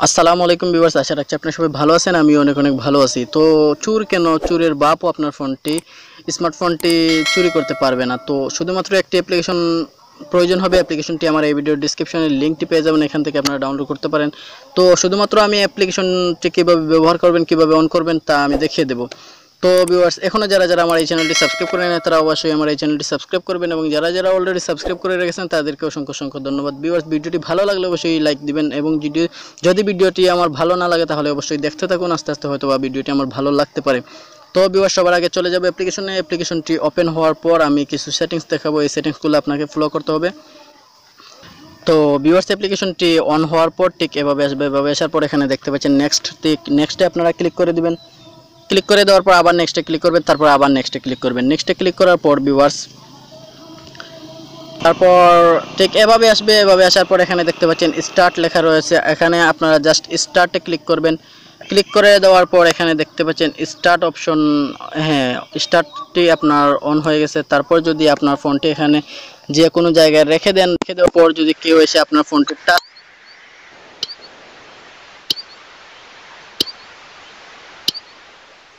আসসালামু আলাইকুম ভিউয়ার্স, আশা রাখছি আপনারা সবাই ভালো আছেন। আমি অনেক অনেক ভালো আছি। তো চোরের বাপও আপনার স্মার্টফোনটি চুরি করতে পারবে না। তো শুধুমাত্র একটি অ্যাপ্লিকেশন প্রয়োজন হবে। অ্যাপ্লিকেশনটি আমার এই ভিডিওর ডেসক্রিপশনের লিঙ্কটি পেয়ে যাবেন, এখান থেকে আপনারা ডাউনলোড করতে পারেন। তো শুধুমাত্র আমি অ্যাপ্লিকেশনটি কীভাবে ব্যবহার করবেন, কীভাবে অন করবেন তা আমি দেখিয়ে দেবো। তো ভিউয়ার্স, এখনও যারা আমার এই চ্যানেলটি সাবস্ক্রাইব করে নেন তারা অবশ্যই আমার এই চ্যানেলটি সাবস্ক্রাইব করবেন, এবং যারা অলরেডি সাবস্ক্রাইব করে রেখেছেন তাদেরকে অসংখ্য ধন্যবাদ। ভিউয়ার্স, ভিডিওটি ভালো লাগলে অবশ্যই লাইক দিবেন, এবং যদি ভিডিওটি আমার ভালো না লাগে তাহলে অবশ্যই দেখতে থাকুন। আস্তে আস্তে হয়তো বা ভিডিওটি আমার ভালো লাগতে পারে। তো ভিউয়ার্স, সবার আগে চলে যাবে অ্যাপ্লিকেশনটি ওপেন হওয়ার পর আমি কিছু সেটিংস দেখাবো। এই সেটিংসগুলো আপনাকে ফলো করতে হবে। তো ভিউয়ার্স, অ্যাপ্লিকেশনটি অন হওয়ার পর ঠিক এভাবে আসবে। এভাবে আসার পর এখানে দেখতে পাচ্ছেন নেক্সটে আপনারা ক্লিক করে দিবেন। ক্লিক করে দেওয়ার পর আবার নেক্সটে ক্লিক করবেন, তারপর আবার নেক্সটে ক্লিক করবেন। নেক্সটে ক্লিক করার পর ভিউয়ার্স, তারপর ঠিক এভাবে আসবে। এভাবে আসার পর এখানে দেখতে পাচ্ছেন স্টার্ট লেখা রয়েছে। এখানে আপনারা জাস্ট স্টার্টে ক্লিক করবেন। ক্লিক করে দেওয়ার পর এখানে দেখতে পাচ্ছেন স্টার্ট অপশন। হ্যাঁ, স্টার্টটি আপনার অন হয়ে গেছে। তারপর যদি আপনার ফোনটি এখানে যে কোনো জায়গায় রেখে দেওয়ার পর যদি কেউ এসে আপনার ফোনটি টাচ,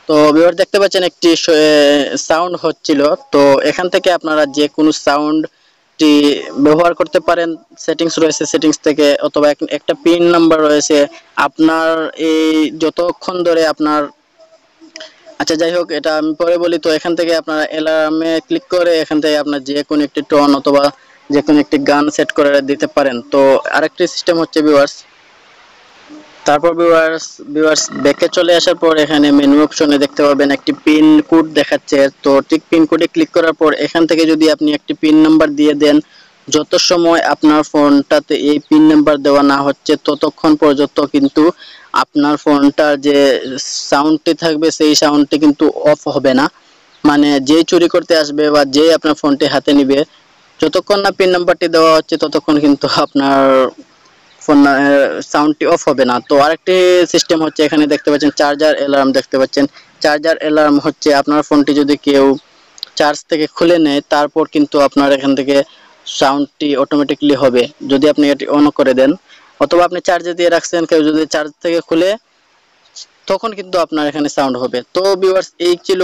তো ভিউয়ার দেখতে পাচ্ছেন একটি সাউন্ড হচ্ছিল। তো এখান থেকে আপনারা যে কোনো সাউন্ডটি ব্যবহার করতে পারেন। সেটিংস রয়েছে, সেটিংস থেকে, অথবা একটা পিন নাম্বার রয়েছে আপনার এই যতক্ষণ ধরে আপনার, আচ্ছা যাই হোক, এটা আমি পরে বলি। তো এখান থেকে আপনারা অ্যালার্মে ক্লিক করে এখান থেকে আপনার যে কোনো একটি টোন অথবা যে কোনো একটি গান সেট করে দিতে পারেন। তো আরেকটি সিস্টেম হচ্ছে ভিউয়ার্স, তারপর ভিউয়ার্স ব্যাকে চলে আসার পর এখানে মেনু অপশনে দেখতে পাবেন একটি পিন কোড দেখাচ্ছে। তো ঠিক পিন কোডে ক্লিক করার পর এখান থেকে যদি আপনি একটি পিন নাম্বার দিয়ে দেন, যত সময় আপনার ফোনটাতে এই পিন নাম্বার দেওয়া না হচ্ছে ততক্ষণ পর্যন্ত কিন্তু আপনার ফোনটার যে সাউন্ডটি থাকবে সেই সাউন্ডটি কিন্তু অফ হবে না। মানে যেই চুরি করতে আসবে বা যেই আপনার ফোনটি হাতে নিবে, যতক্ষণ না পিন নাম্বারটি দেওয়া হচ্ছে ততক্ষণ কিন্তু আপনার ফোন সাউন্ডটি অফ হবে না। তো আরেকটি সিস্টেম হচ্ছে, এখানে দেখতে পাচ্ছেন চার্জার অ্যালার্ম দেখতে পাচ্ছেন। চার্জার অ্যালার্ম হচ্ছে আপনার ফোনটি যদি কেউ চার্জ থেকে খুলে নেয় তারপর কিন্তু আপনার এখান থেকে সাউন্ডটি অটোমেটিকলি হবে যদি আপনি এটি অন করে দেন, অথবা আপনি চার্জে দিয়ে রাখছেন, কেউ যদি চার্জ থেকে খুলে তখন কিন্তু আপনার এখানে সাউন্ড হবে। তো ভিউয়ার্স, এই ছিল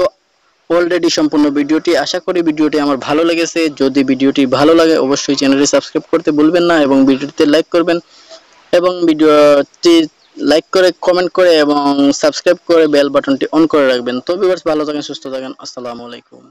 অলরেডি সম্পূর্ণ ভিডিওটি। আশা করি ভিডিওটি আমার ভালো লেগেছে। যদি ভিডিওটি ভালো লাগে অবশ্যই চ্যানেলটি সাবস্ক্রাইব করতে ভুলবেন না, এবং ভিডিওটিতে লাইক করবেন, এবং ভিডিওটি লাইক করে, কমেন্ট করে এবং সাবস্ক্রাইব করে বেল বাটনটি অন করে রাখবেন। তো ভিউয়ার্স, ভালো থাকেন, সুস্থ থাকেন। আসসালামু আলাইকুম।